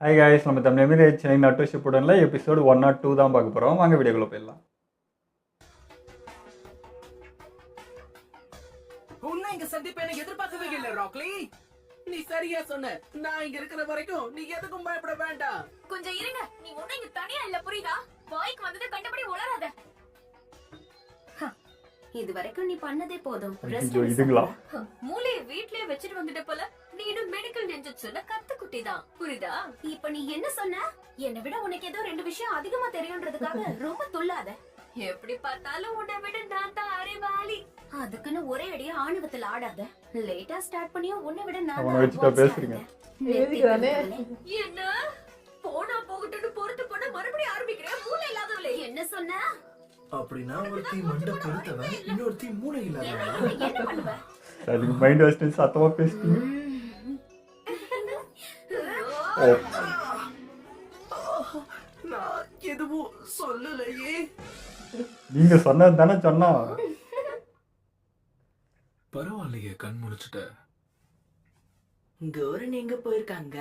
Hi guys, நம்ம Tamil Emirate Chennai நட்டு ஷிப்புடனில் episode 102 தான் பார்க்க போகிறோம். வாங்க வீடியோக்குள்ளே போயிடலாம். உன்னை இங்க சந்திப்பேன்னு எதிர்பார்க்கவே இல்லை ராக்லி. நீ சரியா சொன்ன. நான் இங்க இருக்கிற வரைக்கும் நீ எதுக்கும் பயப்பட வேண்டாம். கொஞ்சம் இருங்க. நீ ஒண்ணு இங்க தனியா இல்ல, புரியுதா? வாய்க்கு வந்தது கண்டபடி உளறாத. இது வரைக்கும் நீ பண்ணதே போதும். இதுங்களா மூளையை வீட்லயே வச்சுட்டு வந்துட்ட போல. நீ இன்னும் மெடிக்கல் டென்ஜெட்ஸ்ல கத்துக்குட்டி தான், புரியுதா? இப்ப நீ என்ன சொன்ன? என்னை விட உனக்கு ஏதோ 2 விஷயம் அதிகமா தெரியும்ன்றதுக்காக ரொம்ப துள்ளாத. எப்படி பார்த்தாலும் உன்னை விட நான் தான் அறிவாளி. அதுக்குன்னு ஒரே அடியா ஆணவத்துல ஆடாத. லேட்டா ஸ்டார்ட் பண்ணியா உன்னை விட நான் தான் பேசுறீங்க. என்ன போனா போகட்டும்னு பொறுத்து போனா மறுபடியும் ஆரம்பிக்கிறேன். மூளை இல்லாதவளே, என்ன சொன்ன? அப்படின்னா ஒருத்தி மண்டை பொறுத்தவன், இன்னொருத்தி மூளை இல்லாதவன். என்ன பண்ணுவ? அதுக்கு மைண்ட் வாஸ்ட் சத்தமா பேசுறீங்க. நான் எதுவும் சொல்லலையே. நீங்க சொன்னது தானே சொன்னா. பரவாயில்லையே, கண் முடிச்சுட்ட. கௌரன் எங்க போயிருக்காங்க?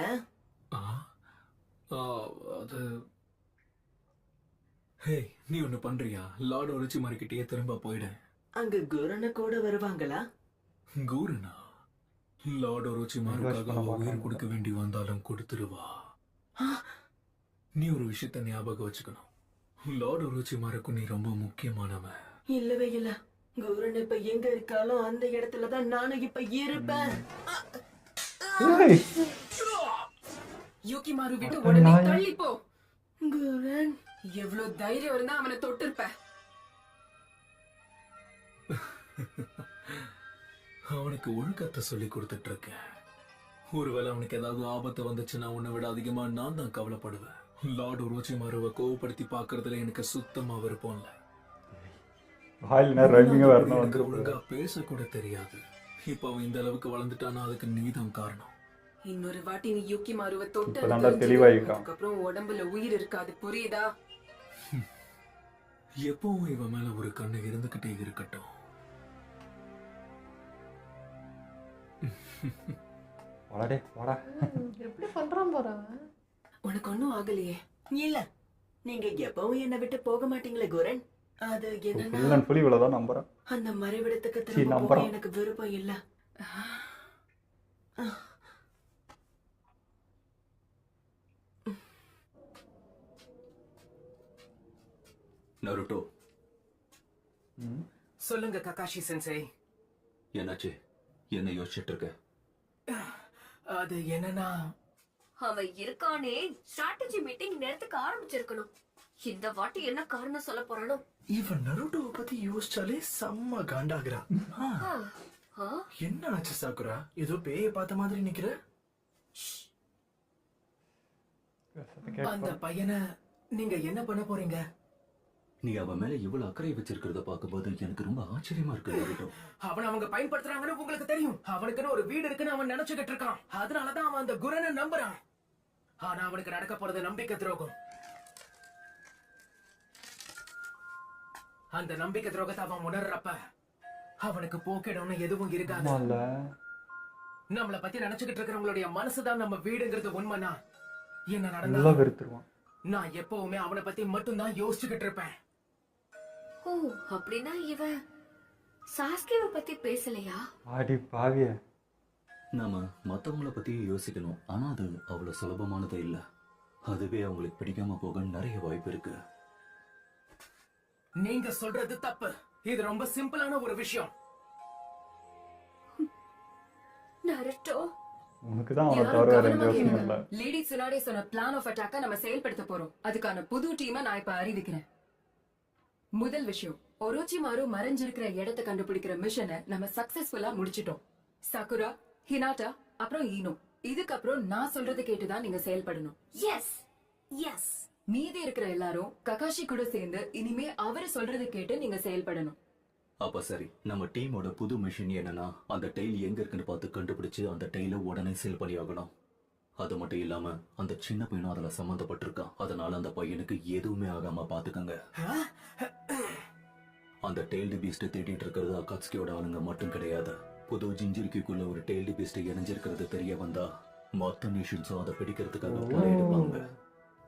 அது ஹே, நீ ஒண்ணு பண்றியா? லார்ட் ஒரிச்சி மார்க்கிட்டே திரும்ப போயிட. அங்க கௌரன கூட வருவாங்களா? கூறுனா லார்ட் ஒரிச்சி மார்க்காக உயிர் கொடுக்க வேண்டி வந்தாலும் கொடுத்துருவா. நீ ஒரு விஷயத்த ஞாபகம் வச்சுக்கணும். லார்ட் ஒரிச்சி மார்க்கு நீ ரொம்ப முக்கியமானவன். இல்லவே இல்ல. கௌரன் இப்ப எங்க இருக்காலும் அந்த இடத்துலதான் நானும் இப்ப இருப்பேன். யூகிமாரு விட்டு உடனே தள்ளி போ. கௌரன், எவ்வளவு தைரியம் இருந்தா அவனை தொட்டு இருப்ப. அவனுக்கு ஒழுக்கத்தை சொல்லி கொடுத்துட்டு இருக்கேன். ஒருவேளை அவனுக்கு ஏதாவது ஆபத்து வந்துச்சுன்னா உன்னை விட அதிகமா நான் தான் கவலைப்படுவேன். லார்ட் ஒரிச்சி மாருவை கோவப்படுத்தி பாக்குறதுல எனக்கு சுத்தமா விருப்பம் இல்ல. ஒழுங்கா பேச கூட தெரியாது. இப்ப அவன் இந்த அளவுக்கு வளர்ந்துட்டானா அதுக்கு நீதான் காரணம். இன்னொரு வாட்டி நீ யூகிமாருவை தொட்டு அப்புறம் உடம்புல உயிர் இருக்காது, புரியுதா? எப்பவும் இவன் மேல ஒரு கண்ணு இருந்துகிட்டே இருக்கட்டும். எப்படி பண்றான் போறான்? உனக்கு ஒண்ணும் ஆகலையே? இல்ல, நீங்க எப்பவும் என்ன விட்டு போக மாட்டீங்களே கௌரன். அது என்னன்னா அந்த மறைவிடத்துக்கு திரும்ப போக எனக்கு விருப்பம் இல்ல. நருட்டோ, சொல்லுங்க ககாஷி சென்சை. என்னாச்சு? என்ன யோசிச்சுட்டு இருக்க? அது என்னன்னா, அவன் இருக்கானே, ஸ்ட்ராட்டஜி மீட்டிங் நேரத்துக்கு ஆரம்பிச்சிருக்கணும். இந்த வாட்டி என்ன காரணம் சொல்ல போறானோ? இவன் நருட்டோவை பத்தி யோசிச்சாலே செம்ம காண்டாகிறா. என்ன ஆச்சு சாக்குரா? ஏதோ பேய பார்த்த மாதிரி நிக்கிற. அந்த பையனை நீங்க என்ன பண்ண போறீங்க? நீ அவன் மேல இவ்வளவு அக்கறை வச்சிருக்கிறத பார்க்கும்போது எனக்கு ரொம்ப ஆச்சரியமா இருக்கு நருட்டோ. அவன் அவங்க பயன்படுத்துறாங்கன்னு உங்களுக்கு தெரியும். அவனுக்குன்னு ஒரு வீடு இருக்குன்னு அவன் நினைச்சுக்கிட்டு இருக்கான். அதனாலதான் அவன் அந்த குரனை நம்புறான். ஆனா அவனுக்கு நடக்க போறது நம்பிக்கை துரோகம். அந்த நம்பிக்கை துரோகத்தை அவன் உணர்றப்ப அவனுக்கு போக்கிடம்னு எதுவும் இருக்காது. நம்மளை பத்தி நினைச்சுக்கிட்டு இருக்கிறவங்களுடைய மனசுதான் நம்ம வீடுங்கிறது உண்மைனா என்ன நடந்தாலும் நான் எப்பவுமே அவனை பத்தி மட்டும்தான் யோசிச்சுக்கிட்டு இருப்பேன். ஓ, அப்படின்னா இவன் சாஸ்கியவை பத்தி பேசலையா? ஆடி பாவிய. நாம மத்தவங்கள பத்தி யோசிக்கணும், ஆனா அது அவ்வளவு சுலபமானது இல்ல. அதுவே அவங்களுக்கு பிடிக்காம போக நிறைய வாய்ப்பு இருக்கு. நீங்க சொல்றது தப்பு. இது ரொம்ப சிம்பிளான ஒரு விஷயம். நருட்டோ, உனக்குதான் அவனை தவிர வேற எந்த யோசனையும் இல்ல. லேடி சுனாடே சொன்ன பிளான் ஆஃப் அட்டாக்க நம்ம செயல்படுத்த போறோம். அதுக்கான புது டீமை நான் இப்ப அறிவிக்கிறேன். முதல் விஷயம், ஒரோச்சிமாரு மறைஞ்சிருக்கிற இடத்தை கண்டுபிடிக்கிற மிஷனை நம்ம சக்சஸ்ஃபுல்லா முடிச்சிட்டோம். சகுரா, ஹினாட்டா, அப்புறம் ஈனோ. இதுக்கப்புறம் நான் சொல்றதை கேட்டுதான் நீங்க செயல்படணும். Yes yes. மீதி இருக்கிற எல்லாரும் ககாஷி கூட சேர்ந்து இனிமே அவரு சொல்றதை கேட்டு நீங்க செயல்படணும். அப்ப சரி, நம்ம டீமோட புது மிஷன் என்னன்னா அந்த டெய்ல் எங்க இருக்குன்னு பார்த்து கண்டுபிடிச்சு அந்த டெய்ல உடனே சேல் பண்ணி ஆகணும். அது மட்டும் இல்லாம அந்த சின்ன பையனும் அதுல சம்பந்தப்பட்டிருக்கான். அதனால அந்த பையனுக்கு எதுவுமே ஆகாம பாத்துக்கங்க. அந்த டெய்ல்டு பீஸ்ட் தேடிட்டு இருக்கிறது அகாட்ஸ்கியோட ஆளுங்க மட்டும் கிடையாது. புது ஜிஞ்சிரிக்குள்ள ஒரு டெய்ல்டு பீஸ்ட் இணைஞ்சிருக்கிறது தெரிய வந்தா மொத்த நேஷன்ஸும் அதை பிடிக்கிறதுக்காக போராடுவாங்க.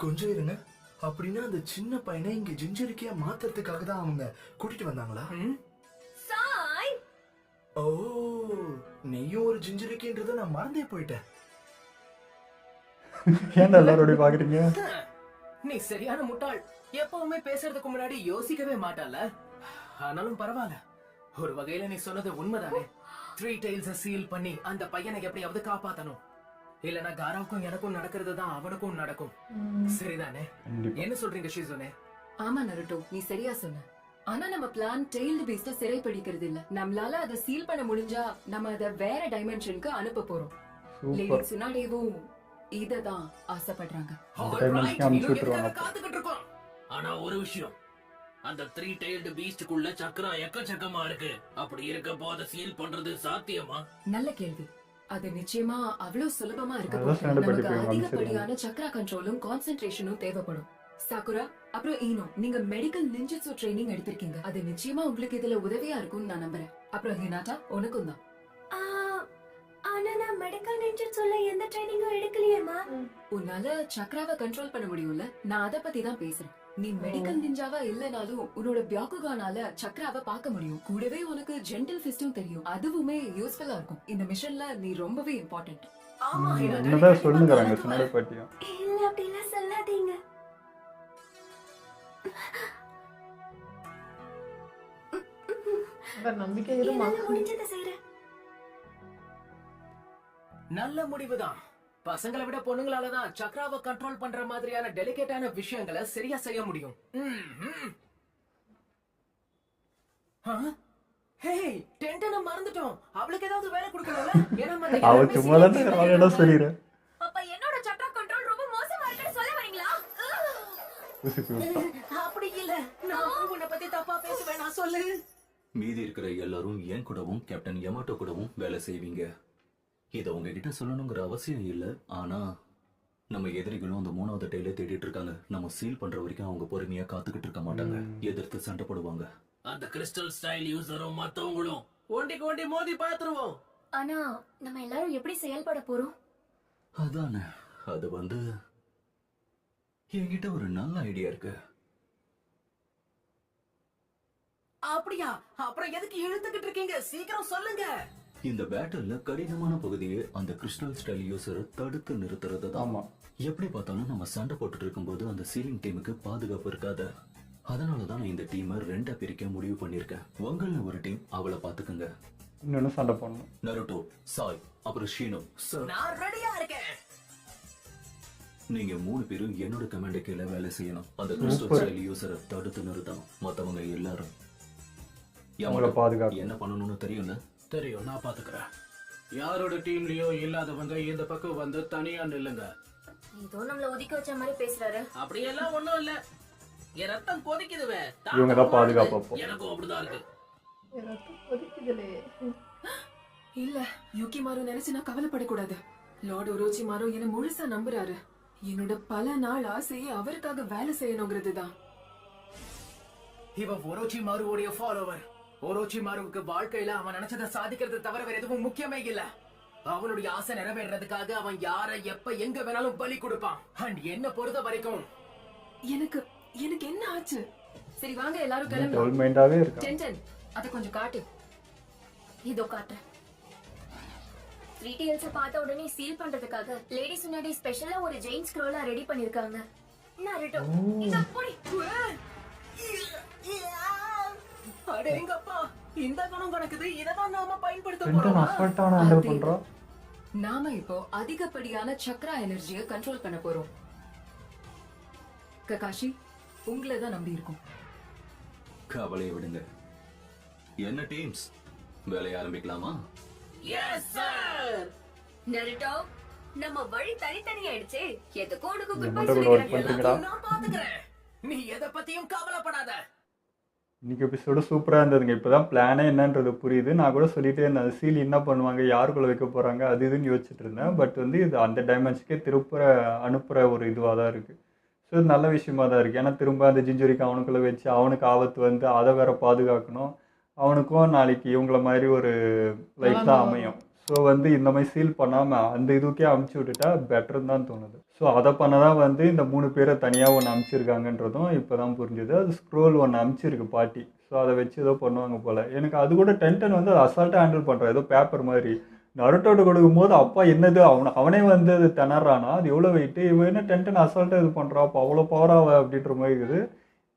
கொஞ்சம் இருங்க. அப்படின்னா அந்த சின்ன பையனை இங்க ஜிஞ்சரிக்கையா மாத்துறதுக்காக தான் அவங்க கூட்டிட்டு வந்தாங்களா? சாய் ஓ, நீயும் ஒரு ஜிஞ்சரிக்கைன்றத நான் மறந்தே போயிட்டேன். ஏன்டா எல்லாரோடய பாக்குறீங்க? நீ சரியான முட்டாள். எப்பவுமே பேசுறதுக்கு முன்னாடி யோசிக்கவே மாட்டால. ஆனாலும் பரவாயில்ல, ஒரு வகையில நீ சொன்னது உண்மைதானே. 3 tails சீல் பண்ணி அந்த பையனை எப்படியாவது காப்பாத்தணும். இல்லனா காராவுக்கும் எனக்கும் நடக்கிறது தான் அவனுக்கும் நடக்கும். சரிதானே? கண்டிப்பா. என்ன சொல்றீங்க ஷிசுனே? ஆமா நருட்டோ, நீ சரியா சொன்ன. ஆனா நம்ம பிளான் டெய்ல்டு பீஸ்ட சிறை பிடிக்கிறது இல்ல. நம்மளால அதை சீல் பண்ண முடிஞ்சா நம்ம அதை வேற டைமென்ஷனுக்கு அனுப்ப போறோம். சூப்பர். லேடி சுனாடேவும் இததான் ஆசைப்படுறாங்க. அந்த டைமென்ஷனுக்கு அனுப்பிச்சு விட்டுருவாங்க. காத்துக்கிட்டு இருக்கோம். ஆனா ஒரு விஷயம், அந்த 3 tailed beastக்குள்ள சக்கரா எக்கச்சக்கமா இருக்கு. அப்படி இருக்கப்போ அதை சீல் பண்றது சாத்தியமா? நல்ல கேள்வி. அது நிச்சயமா அவ்வளவு சுலபமா இருக்க அதான் போகுது. சண்டை நமக்கு போட்டுப்பாங்க, அதிகப்படியான சக்ரா கண்ட்ரோலும் கான்சென்ட்ரேஷனும் தேவைப்படும். சாக்குரா, அப்புறம் ஈனோ, நீங்க மெடிக்கல் நிஞ்சுட்சு ட்ரைனிங் எடுத்திருக்கீங்க. அது நிச்சயமா உங்களுக்கு இதுல உதவியா இருக்கும்னு நான் நம்புறேன். அப்புறம் ஹினாட்டா, உனக்கும் தான். ஆ, ஆனா நான் மெடிக்கல் நிஞ்சட்சுல எந்த ட்ரைனிங்கும் எடுக்கலையேமா. உன்னால சக்ராவை கண்ட்ரோல் பண்ண முடியும்ல. நான் அத பத்தி தான் பேசுறேன். நீ மெடிக்கல் நிஞ்சாவா இல்லனாலும் உன்னோட பியாக்குகானால சக்ராவை பார்க்க முடியும். கூடவே உனக்கு ஜென்டில் ஃபிஸ்டும் தெரியும். அதுவுமே யூஸ்ஃபுல்லா இருக்கும். இந்த மிஷன்ல நீ ரொம்பவே இம்பார்ட்டன்ட். ஆமா, ஹினா, என்னதான் சொல்லுங்கிறாங்க சுனாடே பாட்டியும். இல்ல அப்படிலாம் சொல்லாதீங்க. நம்பிக்கை இருமா. என்னால முடிஞ்சதை செய்றேன். நல்ல முடிவுதான். பசங்களை விட பொண்ணுங்களாலதான் சக்ராவை கண்ட்ரோல் பண்ற மாதிரியான டெலிகேட்டான விஷயங்களை சரியா செய்ய முடியும். டென்டனை மறந்துட்டோம். அவளுக்கு ஏதாவது வேலை கொடுக்கணும்ல. ஏன்னா மத்த அவ எல்லாருமே சும்மா தான் serious அவளோட சொல்லிடுறேன். அப்ப என்னோட சக்ரா கண்ட்ரோல் ரொம்ப மோசமா இருக்குன்னு சொல்ல வரீங்களா? அப்படி இல்ல. நான் உன்னை பத்தி தப்பா பேசுவேன். நான் சொல்லு. மீதி இருக்கிற எல்லாரும் என் கூடவும் கேப்டன் யமாட்டோ கூடவும் வேலை செய்வீங்க. இதை உங்ககிட்ட சொல்லணுங்கிற அவசியம் இல்லை. ஆனா நம்ம எதிரிகளும் அந்த 3வது டெய்ல தேடிட்டு இருக்காங்க. நம்ம சீல் பண்ற வரைக்கும் அவங்க பொறுமையா காத்துக்கிட்டு இருக்க மாட்டாங்க. எதிர்த்து சண்டை போடுவாங்க. அந்த கிறிஸ்டல் ஸ்டைல் யூசரும் மத்தவங்களும் ஒண்டி மோதி பாத்துருவோம். ஆனா நம்ம எல்லாரும் எப்படி செயல்பட போறோம்? அதானே, அது என்கிட்ட ஒரு நல்ல ஐடியா இருக்கு. அப்படியா? அப்புறம் எதுக்கு இழுத்துக்கிட்டு இருக்கீங்க? சீக்கிரம் சொல்லுங்க. இந்த பேட்டல்ல கடினமான பகுதியை அந்த கிறிஸ்டல் ஸ்டைல் யூசரை தடுத்து நிறுத்துறது தான். ஆமா. எப்படி பார்த்தாலும் நம்ம சண்டை போட்டுட்டு இருக்கும்போது அந்த சீலிங் டீமுக்கு பாதுகாப்பு இருக்காது. அதனாலதான் நான் இந்த டீமை 2ஆ பிரிக்க முடிவு பண்ணிருக்கேன். உங்கள ஒரு டீம் அவளை பாத்துக்குங்க. இன்னொன்னு சண்டை போடணும். நருட்டோ, சாய், அப்புறம் ஷீனோ. நான் ரெடியா இருக்கேன். நீங்க 3 பேரும் என்னோட கமாண்ட் கீழே வேலை செய்யணும். அந்த கிறிஸ்டல் ஸ்டைல் யூசரை தடுத்து நிறுத்தணும். மத்தவங்க எல்லாரும் அவங்கள பாதுகாப்பு. என்ன பண்ணணும்னு தெரியும்ல? தெரியும், நான் பாத்துக்கிறேன். யாரோட டீம்லயோ இல்லாதவங்க இந்த பக்கம் வந்து தனியா நில்லுங்க. ஏதோ நம்மள ஒதுக்கி வச்ச மாதிரி பேசுறாரு. அப்படியெல்லாம் ஒண்ணும் இல்ல. என் ரத்தம் கொதிக்குதுவே. இவங்க தான் பாதுகாப்பு அப்போ. எனக்கும் அப்படிதான் இருக்கு. கொதிக்குதுலே. இல்ல, யுகிமாரு நினைச்சு நான் கவலைப்படக்கூடாது. லார்ட் ஒரோச்சிமாரு என்ன முழுசா நம்புறாரு. என்னோட பல நாள் ஆசையே அவருக்காக வேலை செய்யணுங்கிறது தான். இவ ஒரோச்சிமாருவோட ஃபாலோவர். ஒரோச்சிமாருவுக்கு வாழ்க்கையில அவன் நினைச்சதை சாதிக்கிறது தவிர வேற எதுவும் முக்கியமே இல்ல. அவனுடைய ஆசை நிறைவேறதுக்காக அவன் யார எப்ப எங்க வேணாலும் பலி கொடுப்பான். அண்ட் என்ன பொறுத்த வரைக்கும் எனக்கு என்ன ஆச்சு? சரி வாங்க எல்லாரும் டபுள் கிளம்பலாம். மைண்டாவே இருக்கா. டென்டன், அத கொஞ்சம் காட்டு. இதோ காட்டுறேன். 3 tails பார்த்த உடனே சீல் பண்றதுக்காக லேடிஸ் முன்னாடி ஸ்பெஷலா ஒரு ஜெயின் ஸ்க்ரோலா ரெடி பண்ணிருக்காங்க. நருட்டோ, இத போடி. அடேங்கப்பா, இந்த கணம் கணக்குது. இததான் நாம பயன்படுத்த டென்டன் போறோம். அசால்ட்டான ஹேண்டில் பண்றோம். நாம இப்போ அதிகப்படியான சக்ரா எனர்ஜியை கண்ட்ரோல் பண்ண போறோம். ககாஷி, உங்களை தான் நம்பி இருக்கோம். கவலையை விடுங்க. என்ன டீம்ஸ், வேலையை ஆரம்பிக்கலாமா? Yes sir. நருட்டோ, நம்ம வழி தனித்தனியாயிடுச்சு. எதுக்கும் உனக்கு குட் பை என்ன கூட ஒர்க் சொல்லிக்கிறேன். பண்றீங்கடா? நான் பாத்துக்கிறேன். நீ எதை பத்தியும் கவலைப்படாத. இன்னைக்கு எபிசோடு சூப்பராக இருந்ததுங்க. இப்போ தான் பிளானே என்னன்றது புரியுது. நான் கூட சொல்லிட்டே இருந்தேன், சீல் என்ன பண்ணுவாங்க, யாருக்குள்ளே வைக்க போகிறாங்க, அது இதுன்னு யோசிச்சுட்டு இருந்தேன். பட் இது அந்த டைமென்ஷனுக்கே அனுப்புகிற ஒரு இதுவாக தான் இருக்குது. ஸோ இது நல்ல விஷயமா தான் இருக்குது. ஏன்னா திரும்ப அந்த ஜிஞ்சுரிக்கு அவனுக்குள்ளே வச்சு அவனுக்கு ஆபத்து அதை வேற பாதுகாக்கணும். அவனுக்கும் நாளைக்கு இவங்கள மாதிரி ஒரு லைஃப் தான் அமையும். ஸோ வந்து இந்த மாதிரி சீல் பண்ணாமல் அந்த இதுக்கே அமுச்சு விட்டுட்டா பெட்டர்னு தான் தோணுது. ஸோ அதை பண்ண தான் வந்து இந்த 3 பேரை தனியாக ஒன்று அமுச்சிருக்காங்கன்றதும் இப்போ தான் புரிஞ்சுது. அது ஸ்க்ரோல் ஒன்று அமுச்சிருக்கு பாட்டி. ஸோ அதை வச்சு ஏதோ பண்ணுவாங்க போல். எனக்கு அது கூட டென்டன் வந்து அசால்ட்டாக ஹேண்டில் பண்ணுறான், ஏதோ பேப்பர் மாதிரி. நருட்டோட கொடுக்கும்போது அப்பா என்னது அவனே வந்து அது திணறானா, அது எவ்வளோ வெயிட்டு, இவன் என்ன டென்டன் அசால்ட்டாக இது பண்ணுறான், அப்போ அவ்வளோ பவராக அப்படின்ற மாதிரி இருக்குது.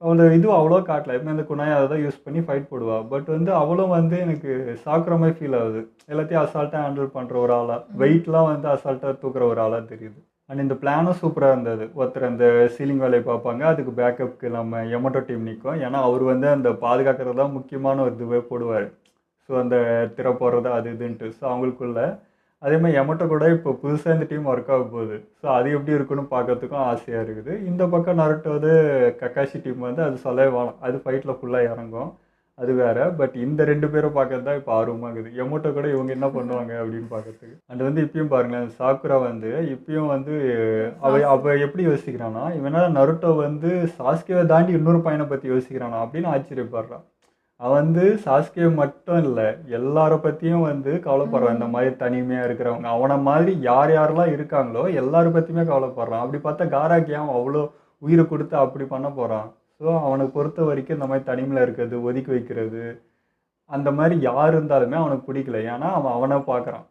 அவளோட இது அவ்வளோ காட்டல. எப்பவுமே அந்த குணாயை அதை தான் யூஸ் பண்ணி ஃபைட் போடுவா. பட் வந்து அவளும் வந்து எனக்கு சாக்குற மாதிரி ஃபீல் ஆகுது. எல்லாத்தையும் அசால்ட்டாக ஹேண்டில் பண்ணுற ஒரு ஆளாக, வெயிட்லாம் வந்து அசால்ட்டாக தூக்குற ஒரு ஆளாக தெரியுது. அண்ட் இந்த பிளானும் சூப்பராக இருந்தது. ஒருத்தர் அந்த சீலிங் வேலையை பார்ப்பாங்க, அதுக்கு பேக்கப்புக்கு நம்ம எமோட்டோ டீம் நிற்கும். ஏன்னா அவர் வந்து அந்த பாதுகாக்கிறது தான் முக்கியமான ஒரு இதுவே போடுவார். ஸோ அந்த திரை போடுறது அது இதுன்ட்டு. ஸோ அவங்களுக்குள்ள அதே மாதிரி எமோட்டோ கூட இப்போ புதுசாக இந்த டீம் ஒர்க் ஆக போகுது. ஸோ அது எப்படி இருக்குன்னு பார்க்கறதுக்கும் ஆசையாக இருக்குது. இந்த பக்கம் நருட்டோ வந்து கக்காஷி டீம் வந்து அது சொல்லவே வேணும், அது ஃபைட்டில் ஃபுல்லாக இறங்கும், அது வேறு. பட் இந்த 2 பேரும் பார்க்கறது தான் இப்போ ஆர்வமாகுது. எமோட்டோ கூட இவங்க என்ன பண்ணுவாங்க அப்படின்னு பார்க்கறதுக்கு. அண்ட் வந்து இப்பயும் பாருங்களேன், சாக்குரா வந்து இப்பயும் வந்து அவ எப்படி யோசிக்கிறானா, இவனா நருட்டோ வந்து சாஸ்கேவை தாண்டி இன்னொரு பையனை பற்றி யோசிக்கிறானா அப்படின்னு ஆச்சரியப்படுறான். அவன் வந்து சாஸ்கே மட்டும் இல்லை, எல்லாரை பற்றியும் வந்து கவலைப்படுறான். இந்த மாதிரி தனிமையாக இருக்கிறவங்க, அவனை மாதிரி யார் யாரெல்லாம் இருக்காங்களோ எல்லாரை பற்றியுமே கவலைப்படுறான். அப்படி பார்த்தா காராக்கி அவன் அவ்வளோ உயிரை கொடுத்து அப்படி பண்ண போகிறான். ஸோ அவனுக்கு பொறுத்த வரைக்கும் இந்த மாதிரி தனிமையில் இருக்கிறது, ஒதுக்கி வைக்கிறது, அந்த மாதிரி யார் இருந்தாலுமே அவனுக்கு பிடிக்கல. ஏன்னா அவன் அவனை பார்க்குறான்.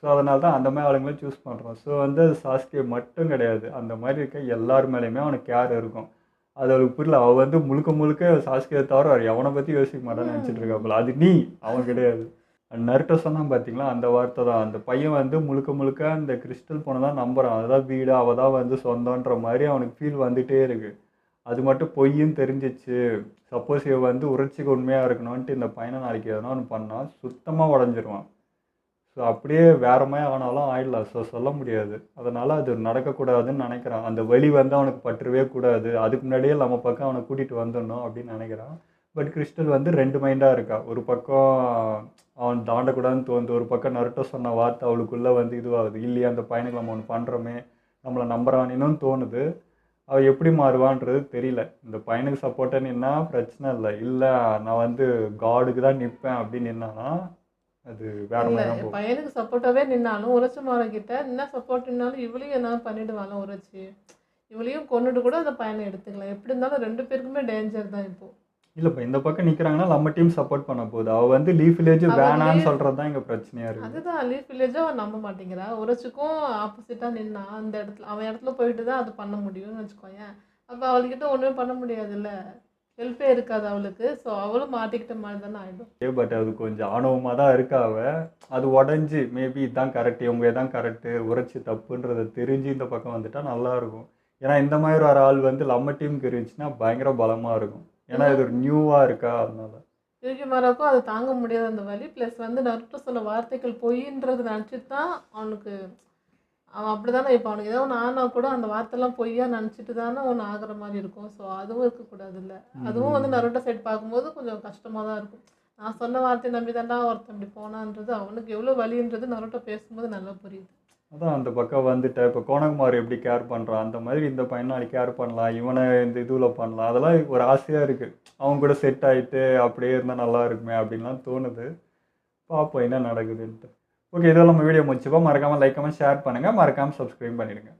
ஸோ அதனால தான் அந்த மாதிரி ஆளுங்களை சூஸ் பண்ணுறான். ஸோ வந்து அது சாஸ்கே மட்டும் கிடையாது, அந்த மாதிரி இருக்க எல்லார் மேலேயுமே அவனுக்கு கேர் இருக்கும். அது அவளுக்கு புரியல. அவள் வந்து முழுக்க முழுக்க சாஸ்கே தவிர அவர் எவனை பற்றி யோசிக்க மாட்டான்னு நினச்சிட்டு இருக்காப்புல. அது நீ, அவன் கிடையாது. நருட்டோ சொன்னான் பார்த்தீங்களா, அந்த வார்த்தை தான். அந்த பையன் வந்து முழுக்க முழுக்க அந்த கிறிஸ்டல் பொண்ணை தான் நம்புறான். அதுதான் வீடு, அவள் தான் வந்து சொந்தன்ற மாதிரி அவனுக்கு ஃபீல் வந்துகிட்டே இருக்குது. அது மட்டும் பொய்ன்னு தெரிஞ்சிச்சு. சப்போஸ் இவ வந்து உணர்ச்சிக்கு உண்மையாக இருக்கணும்ன்ட்டு இந்த பையனை நாளைக்கு எதனா ஒன்று பண்ணால் சுத்தமாக உடஞ்சிருவான். ஸோ அப்படியே வேற மாதிரி ஆனாலும் ஆயிடலாம். ஸோ சொல்ல முடியாது. அதனால் அது நடக்கக்கூடாதுன்னு நினைக்கிறான். அந்த வலி வந்து அவனுக்கு பற்றவே கூடாது, அதுக்கு முன்னாடியே நம்ம பக்கம் அவனை கூட்டிகிட்டு வந்துடணும் அப்படின்னு நினைக்கிறான். பட் கிறிஸ்டல் வந்து 2 மைண்டாக இருக்கா. ஒரு பக்கம் அவன் தாண்டக்கூடாதுன்னு தோணுது, ஒரு பக்கம் நருட்டோ சொன்ன வார்த்தை அவளுக்குள்ளே வந்து இதுவாகுது, இல்லையா அந்த பையனுக்கு நம்ம ஒன்று பண்ணுறோமே, நம்மளை நம்புறான்னு தோணுது. அவள் எப்படி மாறுவான்றது தெரியல. இந்த பையனுக்கு சப்போர்ட்டாக நின்னா பிரச்சனை இல்லை, இல்லை நான் வந்து காடுக்கு தான் நிற்பேன் அப்படின்னு நின்னானா அது வேற இல்ல மாதிரி தான் போகும். பையனுக்கு சப்போர்ட்டாவே நின்னாலும் உரைச்சிமாறன் கிட்ட என்ன சப்போர்ட் நின்னாலும் இவளையும் என்ன பண்ணிடுவாங்க உரைச்சி, இவளையும் கொண்டுட்டு கூட அந்த பையனை எடுத்துக்கலாம். எப்படி இருந்தாலும் 2 பேருக்குமே டேஞ்சர் தான் இப்போ. இல்லைப்பா, இந்த பக்கம் நிற்கிறாங்கன்னா நம்ம டீம் சப்போர்ட் பண்ண போகுது. அவள் வந்து லீஃப் வில்லேஜ் வேணான்னு சொல்கிறது தான் இங்கே பிரச்சனையாக இருக்குது. அதுதான் லீஃப் வில்லேஜும் அவன் நம்ப மாட்டேங்கிறா. உரைச்சிக்கும் ஆப்போசிட்டாக நின்னா அந்த இடத்துல அவன் இடத்துல போயிட்டு தான் அது பண்ண முடியும்னு வச்சுக்கோயேன். அப்போ அவள்கிட்ட ஒன்றுமே பண்ண முடியாதுல்ல, ஹெல்ப்பே இருக்காது அவளுக்கு. ஸோ அவளும் மாட்டிக்கிட்ட மாதிரி தானே ஆகிடும். பட் அது கொஞ்சம் ஆணவமாக தான் இருக்கா அவ. அது உடஞ்சி மேபி இதுதான் கரெக்ட், இவங்க தான் கரெக்டு, உரைச்சி தப்புன்றதை தெரிஞ்சு இந்த பக்கம் வந்துட்டா நல்லாயிருக்கும். ஏன்னா இந்த மாதிரி ஒரு ஆள் வந்து நம்ம டீமுக்கு இருந்துச்சுன்னா பயங்கர பலமாக இருக்கும். ஏன்னா இது ஒரு நியூவாக இருக்கா, அதனால யுகிமாராக்கும் அது தாங்க முடியாத அந்த வலி. ப்ளஸ் வந்து நருட்டோ சொல்ல வார்த்தைகள் பொய்ன்றது நினச்சிட்டு தான் அவனுக்கு, அவன் அப்படி தானே இப்போ அவனுக்கு ஏதோ ஒன்று ஆனால் கூட அந்த வார்த்தைலாம் பொய்யா நினச்சிட்டு தானே ஒன்று ஆகிற மாதிரி இருக்கும். ஸோ அதுவும் இருக்கக்கூடாதுல்ல. அதுவும் வந்து நருட்டோ சைடு பார்க்கும்போது கொஞ்சம் கஷ்டமாக தான் இருக்கும். நான் சொன்ன வார்த்தையை நம்பி தாண்டா ஒருத்தன் இப்படி போனான்றது அவனுக்கு எவ்வளோ வலின்றது நருட்டோ பேசும்போது நல்லா புரியுது. அதான் அந்த பக்கம் வந்துட்டு இப்போ கோணகுமார் எப்படி கேர் பண்ணுறான் அந்த மாதிரி இந்த பையனை நாளைக்கு கேர் பண்ணலாம், இவனை இந்த இதுவில் பண்ணலாம், அதெல்லாம் ஒரு ஆசையாக இருக்குது. அவங்க கூட செட் ஆகிட்டு அப்படியே இருந்தால் நல்லா இருக்குமே அப்படின்லாம் தோணுது. பார்ப்போம் என்ன நடக்குதுன்ட்டு. ஓகே, இதெல்லாம் நம்ம வீடியோ முடிச்சுப்போம். மறக்காமல் லைக் கமெண்ட் ஷேர் பண்ணுங்கள், மறக்காமல் சப்ஸ்கிரைப் பண்ணிடுங்க.